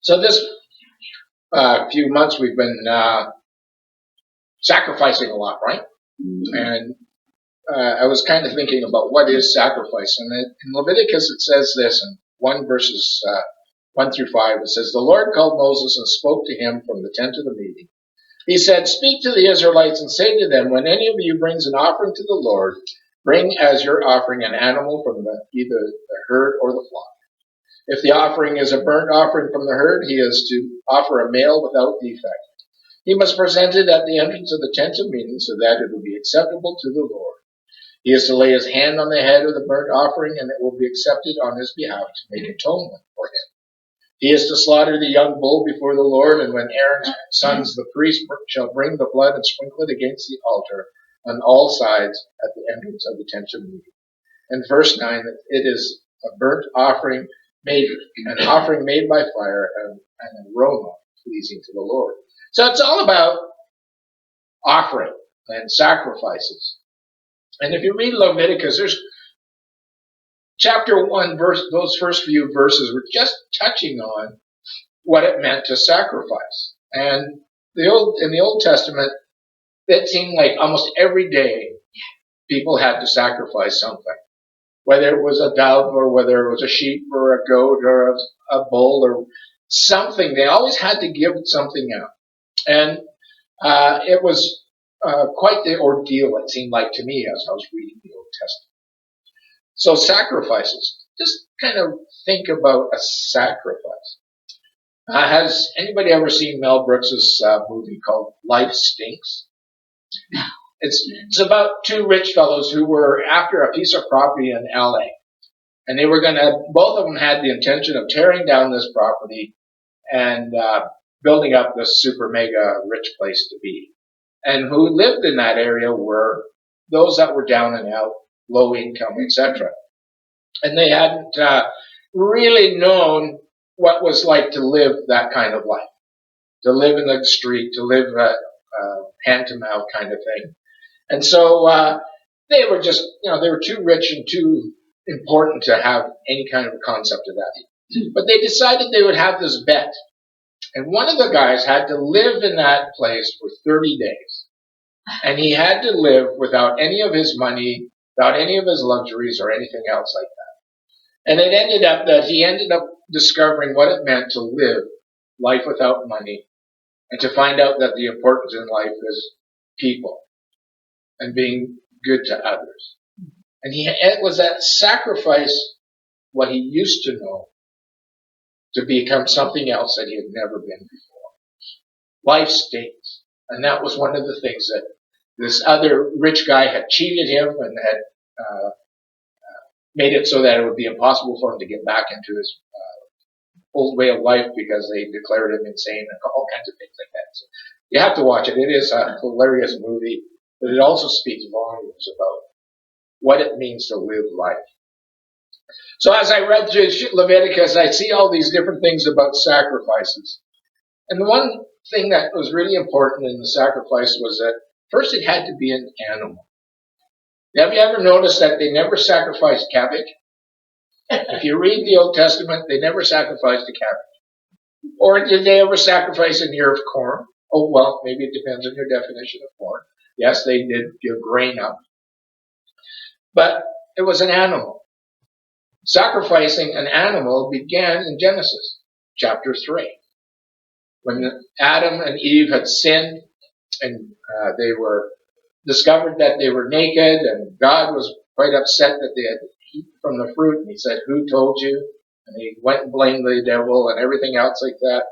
So this few months we've been sacrificing a lot, right? And I was kind of thinking about what is sacrifice. And in Leviticus it says this in 1 verses 1 through 5. It says, "The Lord called Moses and spoke to him from the tent of the meeting. He said, 'Speak to the Israelites and say to them, when any of you brings an offering to the Lord, bring as your offering an animal from either the herd or the flock. If the offering is a burnt offering from the herd, he is to offer a male without defect. He must present it at the entrance of the tent of meeting so that it will be acceptable to the Lord. He is to lay his hand on the head of the burnt offering, and it will be accepted on his behalf to make atonement for him. He is to slaughter the young bull before the Lord, and when Aaron's sons, the priest, shall bring the blood and sprinkle it against the altar on all sides at the entrance of the tent of meeting.' In verse 9, it is a burnt offering an offering made by fire, and an aroma pleasing to the Lord." So it's all about offering and sacrifices. And if you read Leviticus, there's chapter 1, those first few verses were just touching on what it meant to sacrifice. And in the Old Testament, it seemed like almost every day people had to sacrifice something. Whether it was a dove or whether it was a sheep or a goat or a bull or something, they always had to give something out. And it was quite the ordeal, it seemed like to me, as I was reading the Old Testament. So sacrifices, just kind of think about a sacrifice. Has anybody ever seen Mel Brooks's movie called Life Stinks? No. It's about two rich fellows who were after a piece of property in LA. And they were both of them had the intention of tearing down this property and building up this super mega rich place to be. And who lived in that area were those that were down and out, low income, etc. And they hadn't really known what was like to live that kind of life, to live in the street, to live hand to mouth kind of thing. And so they were just, they were too rich and too important to have any kind of a concept of that. But they decided they would have this bet. And one of the guys had to live in that place for 30 days. And he had to live without any of his money, without any of his luxuries or anything else like that. And it ended up that he ended up discovering what it meant to live life without money and to find out that the importance in life is people and being good to others. And it was that sacrifice, what he used to know, to become something else that he had never been before. Life stinks. And that was one of the things that this other rich guy had cheated him and had made it so that it would be impossible for him to get back into his old way of life because they declared him insane and all kinds of things like that. So you have to watch it. It is a hilarious movie, but it also speaks volumes about what it means to live life. So as I read through Leviticus, I see all these different things about sacrifices. And the one thing that was really important in the sacrifice was that first it had to be an animal. Have you ever noticed that they never sacrificed cabbage? If you read the Old Testament, they never sacrificed a cabbage. Or did they ever sacrifice an ear of corn? Oh, well, maybe it depends on your definition of corn. Yes, they did give grain up. But it was an animal. Sacrificing an animal began in Genesis chapter 3. When Adam and Eve had sinned and they were discovered that they were naked, and God was quite upset that they had eaten from the fruit, and he said, "Who told you?" And he went and blamed the devil and everything else like that.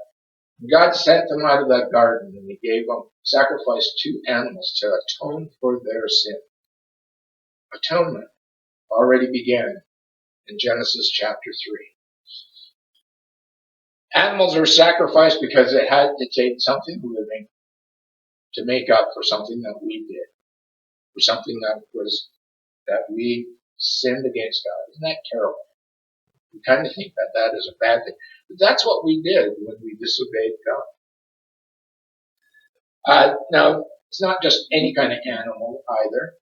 And God sent them out of that garden, and he gave them, sacrificed 2 animals to atone for their sin. Atonement already began in Genesis chapter 3. Animals were sacrificed because it had to take something living to make up for something that we did, for something that we sinned against God. Isn't that terrible? We kind of think that that is a bad thing. But that's what we did when we disobeyed God. Now, it's not just any kind of animal either.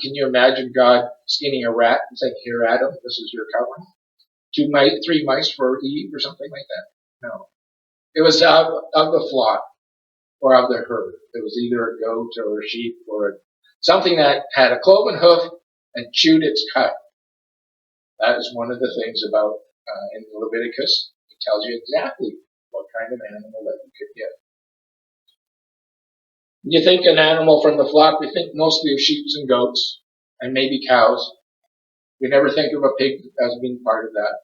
Can you imagine God skinning a rat and saying, "Here, Adam, this is your covering"? 3 mice for Eve or something like that? No. It was of the flock or of the herd. It was either a goat or a sheep or something that had a cloven hoof and chewed its cud. That is one of the things about in Leviticus. It tells you exactly what kind of animal that you could get. When you think an animal from the flock, we think mostly of sheep and goats and maybe cows. We never think of a pig as being part of that.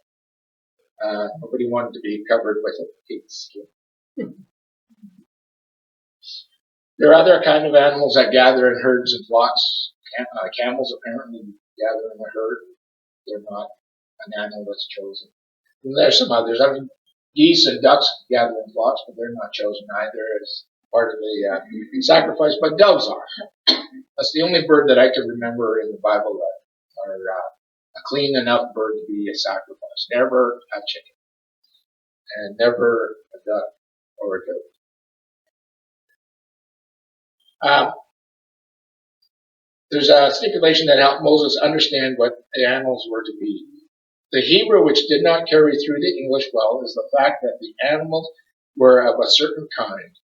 Nobody wanted to be covered with a pig's skin. There are other kind of animals that gather in herds and flocks. Camels apparently gather in a herd. They're not an animal that's chosen. And there's some others. I mean, geese and ducks gather in flocks, but they're not chosen either as part of the sacrifice. But doves are. That's the only bird that I can remember in the Bible that are a clean enough bird to be a sacrifice. Never a chicken, and never a duck or a goat. There's a stipulation that helped Moses understand what the animals were to be. The Hebrew, which did not carry through the English well, is the fact that the animals were of a certain kind,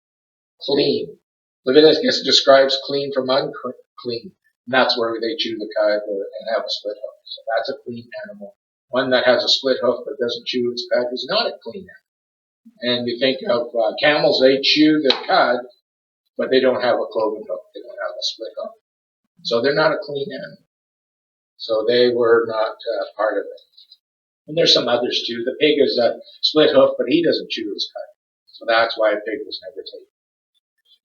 clean. Leviticus describes clean from unclean, and that's where they chew the cud and have a split hoof. So that's a clean animal. One that has a split hoof but doesn't chew its cud is not a clean animal. And you think of camels, they chew the cud, but they don't have a cloven hoof. They don't have a split hoof. So they're not a clean animal. So they were not part of it. And there's some others too. The pig is a split hoof, but he doesn't chew his cud. So that's why a pig was never taken.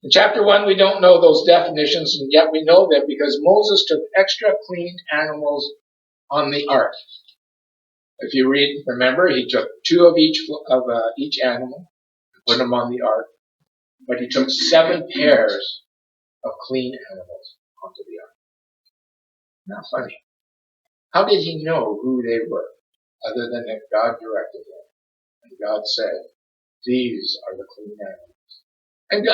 In chapter 1, we don't know those definitions, and yet we know that because Moses took extra clean animals on the ark. If you remember, he took 2 of each animal and put them on the ark. But he took 7 pairs of clean animals onto the ark. Not funny. How did he know who they were, other than that God directed him? And God said, these are the clean animals. And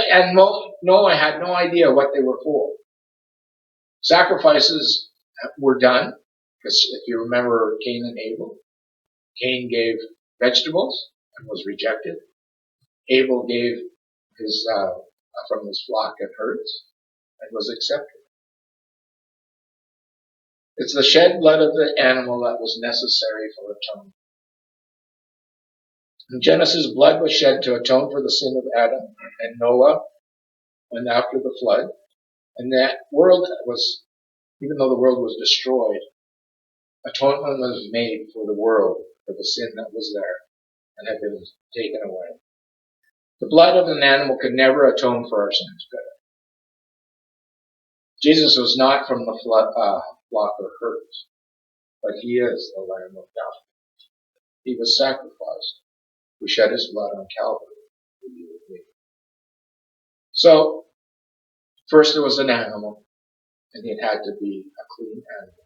Noah had no idea what they were for. Sacrifices were done, because if you remember Cain and Abel, Cain gave vegetables and was rejected. Abel gave his from his flock and herds and was accepted. It's the shed blood of the animal that was necessary for atonement. In Genesis, blood was shed to atone for the sin of Adam and Noah and after the flood. And that world was, even though the world was destroyed, atonement was made for the world, for the sin that was there and had been taken away. The blood of an animal could never atone for our sins, could it? Jesus was not from the flock or herds, but he is the Lamb of God. He was sacrificed, who shed his blood on Calvary for you and me. So, first there was an animal, and it had to be a clean animal.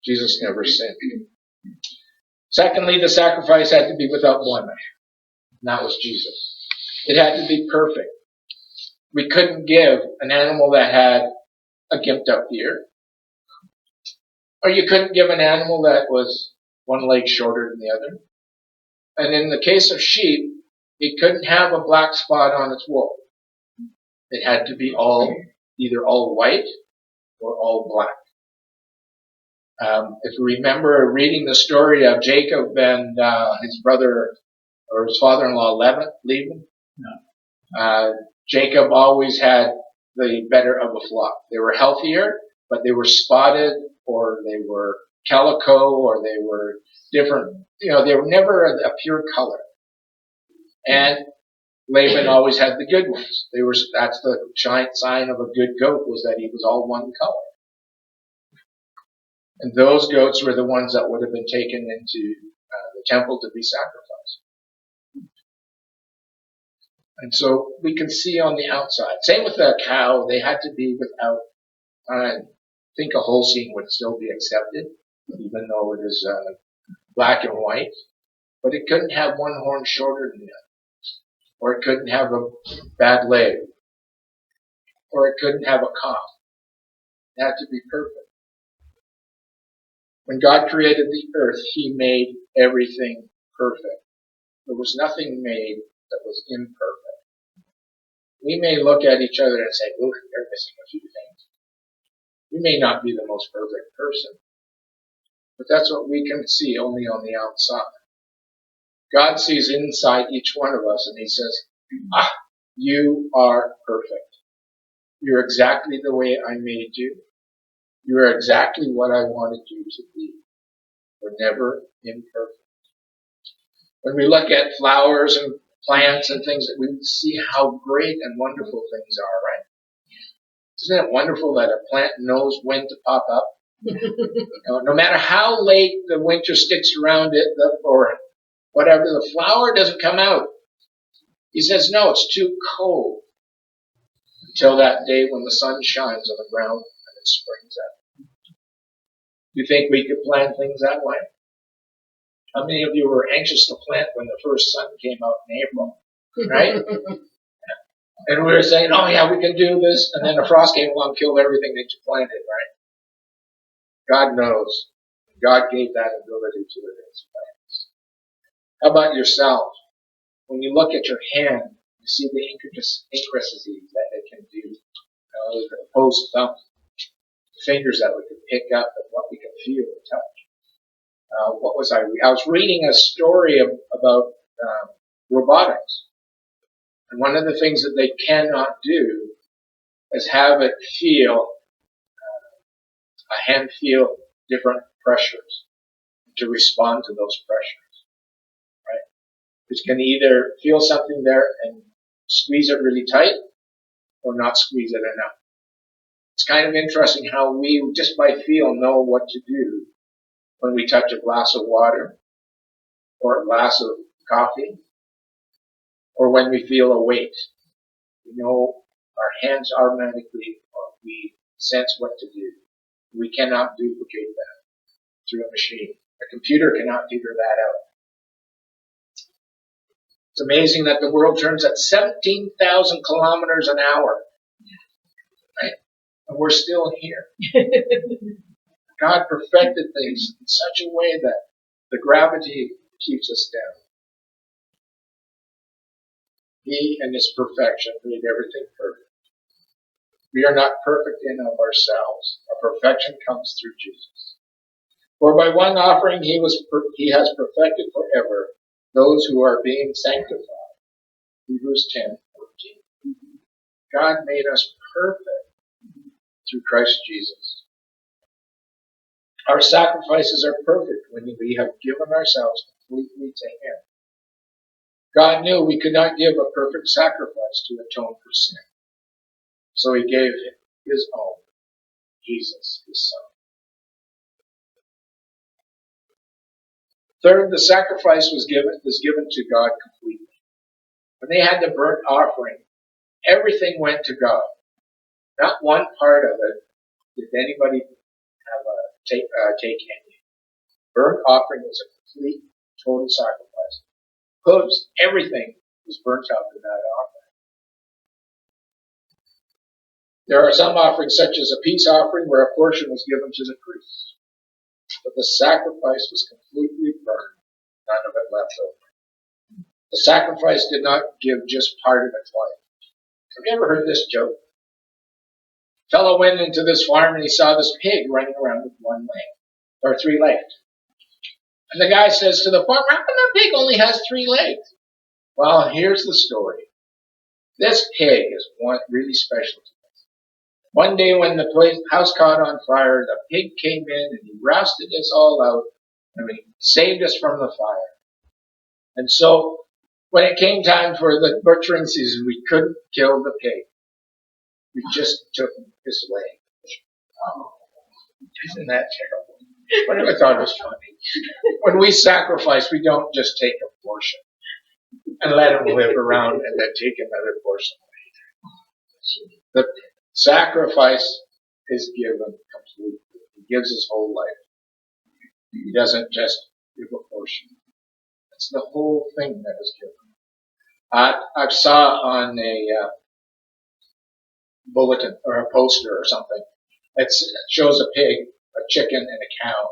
Jesus never sinned. Secondly, the sacrifice had to be without blemish. And that was Jesus. It had to be perfect. We couldn't give an animal that had a gimped up ear. Or you couldn't give an animal that was one leg shorter than the other. And in the case of sheep, it couldn't have a black spot on its wool. It had to be either all white or all black. If you remember reading the story of Jacob and his brother or his father-in-law Laban, Jacob always had the better of a flock. They were healthier, but they were spotted, or they were calico, or they were different. They were never a pure color. And Laban always had the good ones. That's the giant sign of a good goat, was that he was all one color. And those goats were the ones that would have been taken into the temple to be sacrificed. And so we can see on the outside. Same with the cow. They had to be without, I think a Holstein would still be accepted, even though it is black and white. But it couldn't have one horn shorter than the other. Or it couldn't have a bad leg. Or it couldn't have a cough. It had to be perfect. When God created the earth, he made everything perfect. There was nothing made that was imperfect. We may look at each other and say, "Look, they're missing a few things." We may not be the most perfect person, but that's what we can see only on the outside. God sees inside each one of us, and He says, you are perfect. You're exactly the way I made you. You are exactly what I wanted you to be. We're never imperfect. When we look at flowers and plants and things, we see how great and wonderful things are, right? Isn't it wonderful that a plant knows when to pop up? No matter how late the winter sticks around it or whatever, the flower doesn't come out. He says, no, it's too cold. Until that day when the sun shines on the ground and it springs up. You think we could plan things that way? How many of you were anxious to plant when the first sun came out in April? Right? And we were saying, oh yeah, we can do this. And then the frost came along and killed everything that you planted, right? God knows. God gave that ability to His plants. How about yourself? When you look at your hand, you see the intricacies that it can do. The opposed thumb, fingers that we can pick up and what we can feel and touch. I was reading a story about robotics. And one of the things that they cannot do is have it a hand feel different pressures to respond to those pressures. Right? It can either feel something there and squeeze it really tight or not squeeze it enough. It's kind of interesting how we, just by feel, know what to do when we touch a glass of water or a glass of coffee or when we feel a weight. We know our hands automatically, or we sense what to do. We cannot duplicate that through a machine. A computer cannot figure that out. It's amazing that the world turns at 17,000 kilometers an hour. Right? And we're still here. God perfected things in such a way that the gravity keeps us down. He, in His perfection, made everything perfect. We are not perfect in of ourselves. Our perfection comes through Jesus. For by one offering He has perfected forever those who are being sanctified. Hebrews 10:14. God made us perfect through Christ Jesus. Our sacrifices are perfect when we have given ourselves completely to Him. God knew we could not give a perfect sacrifice to atone for sin. So He gave His own, Jesus, His Son. Third, the sacrifice was given to God completely. When they had the burnt offering, everything went to God. Not one part of it did anybody have take any. Burnt offering was a complete, total sacrifice. Because everything was burnt up in that offering. There are some offerings, such as a peace offering, where a portion was given to the priest. But the sacrifice was completely burned, none of it left over. The sacrifice did not give just part of its life. Have you ever heard this joke? A fellow went into this farm and he saw this pig running around with one leg, or 3 legs. And the guy says to the farmer, how come that pig only has 3 legs? Well, here's the story. This pig is one really special to us. One day when the house caught on fire, the pig came in and he rousted us all out and he saved us from the fire. And so when it came time for the butchering season, we couldn't kill the pig. We just took his leg. Oh, isn't that terrible? But I thought it was funny. When we sacrifice, we don't just take a portion and let him live around and then take another portion later. The sacrifice is given completely. He gives his whole life. He doesn't just give a portion. It's the whole thing that is given. I saw on a bulletin or a poster or something. It shows a pig, a chicken, and a cow.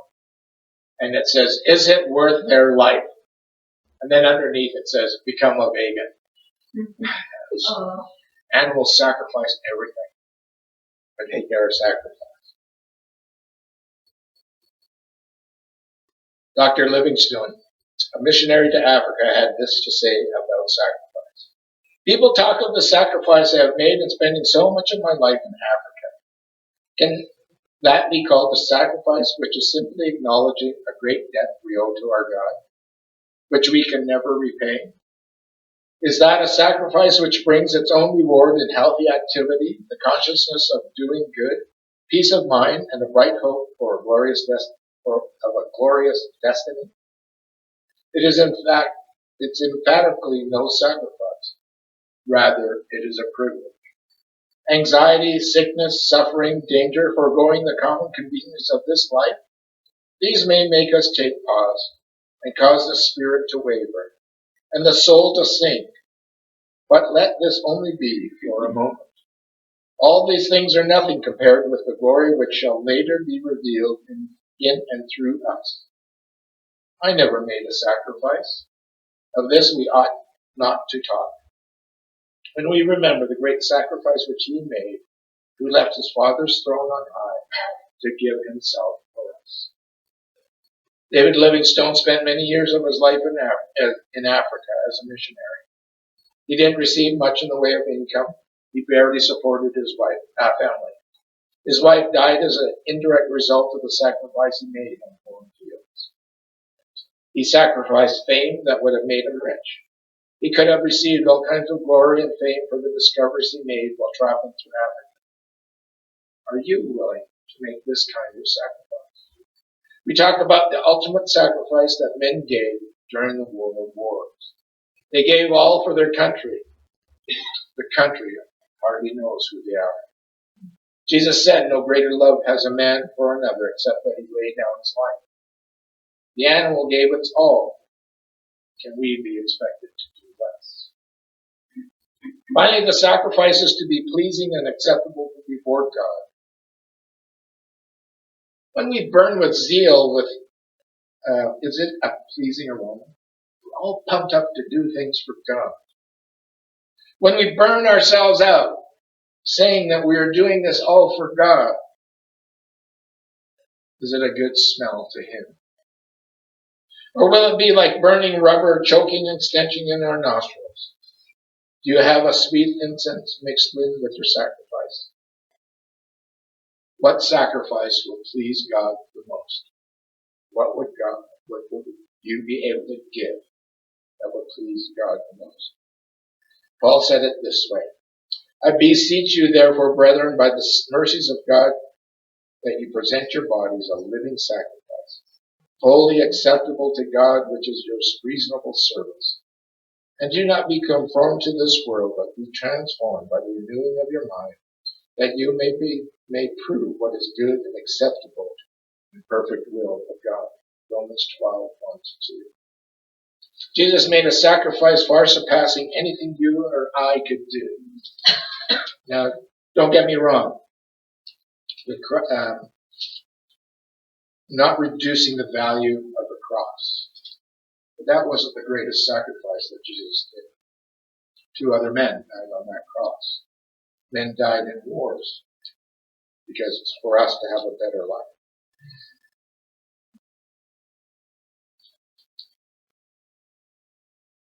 And it says, is it worth their life? And then underneath it says, become a vegan. Animals sacrifice everything, but they dare sacrifice. Dr. Livingstone, a missionary to Africa, had this to say about sacrifice. People talk of the sacrifice I have made in spending so much of my life in Africa. Can that be called a sacrifice, which is simply acknowledging a great debt we owe to our God, which we can never repay? Is that a sacrifice which brings its own reward in healthy activity, the consciousness of doing good, peace of mind, and a bright hope for a glorious destiny? It's emphatically no sacrifice. Rather, it is a privilege. Anxiety, sickness, suffering, danger, foregoing the common convenience of this life, these may make us take pause and cause the spirit to waver and the soul to sink. But let this only be for a moment. All these things are nothing compared with the glory which shall later be revealed in and through us. I never made a sacrifice. Of this we ought not to talk. When we remember the great sacrifice which he made, who left his Father's throne on high to give himself for us. David Livingstone spent many years of his life in Africa as a missionary. He didn't receive much in the way of income. He barely supported his family. His wife died as an indirect result of the sacrifice he made on foreign fields. He sacrificed fame that would have made him rich. He could have received all kinds of glory and fame for the discoveries he made while traveling through Africa. Are you willing to make this kind of sacrifice? We talk about the ultimate sacrifice that men gave during the World Wars. They gave all for their country. The country hardly knows who they are. Jesus said, no greater love has a man for another except that he lay down his life. The animal gave its all. Can we be expected to do less? Finally, the sacrifice is to be pleasing and acceptable before God. When we burn with zeal, is it a pleasing aroma? We're all pumped up to do things for God. When we burn ourselves out, saying that we are doing this all for God, is it a good smell to him? Or will it be like burning rubber, choking and stenching in our nostrils? Do you have a sweet incense mixed with your sacrifice? What sacrifice will please God the most? What would you be able to give that would please God the most? Paul said it this way. I beseech you, therefore, brethren, by the mercies of God, that you present your bodies a living sacrifice, wholly acceptable to God, which is your reasonable service. And do not be conformed to this world, but be transformed by the renewing of your mind, that you may prove what is good and acceptable and perfect will of God. Romans 12:1-2. Jesus made a sacrifice far surpassing anything you or I could do. Now, don't get me wrong. Not reducing the value of the cross. But that wasn't the greatest sacrifice that Jesus did. 2 other men died on that cross. Men died in wars because it's for us to have a better life.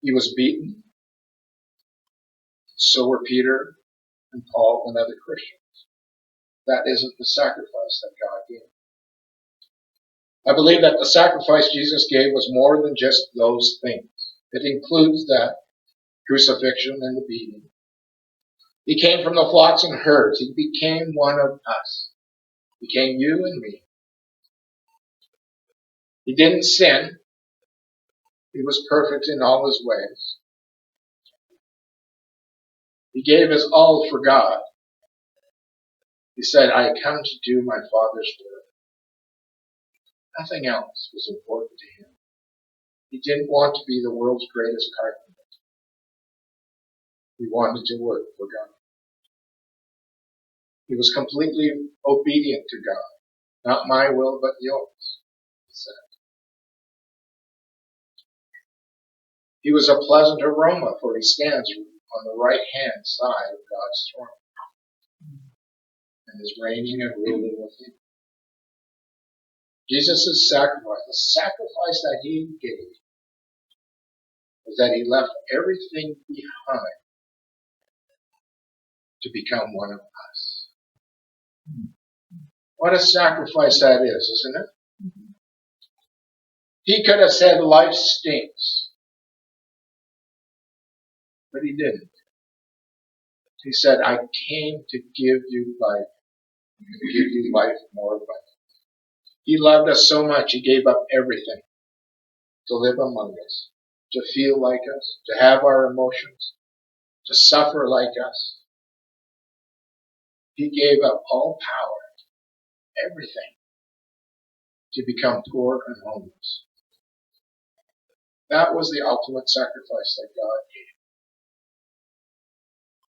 He was beaten. So were Peter and Paul and other Christians. That isn't the sacrifice that God gave. I believe that the sacrifice Jesus gave was more than just those things. It includes that crucifixion and the beating. He came from the flocks and herds. He became one of us. He became you and me. He didn't sin. He was perfect in all his ways. He gave his all for God. He said, I come to do my Father's will. Nothing else was important to him. He didn't want to be the world's greatest carpenter. He wanted to work for God. He was completely obedient to God. Not my will, but yours, he said. He was a pleasant aroma, for he stands on the right-hand side of God's throne and is reigning and ruling with him. Jesus' sacrifice, the sacrifice that he gave, was that he left everything behind to become one of us. What a sacrifice that is, isn't it? He could have said life stinks, but he didn't. He said, I came to give you life, to give you life more abundant. He loved us so much, he gave up everything to live among us, to feel like us, to have our emotions, to suffer like us. He gave up all power, everything, to become poor and homeless. That was the ultimate sacrifice that God gave.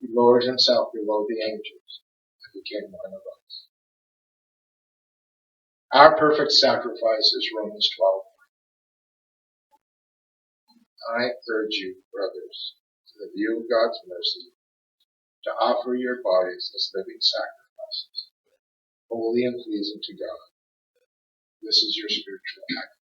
He lowered himself below the angels and became one of us. Our perfect sacrifice is Romans 12. I urge you, brothers, in the view of God's mercy, to offer your bodies as living sacrifices, holy and pleasing to God. This is your spiritual act.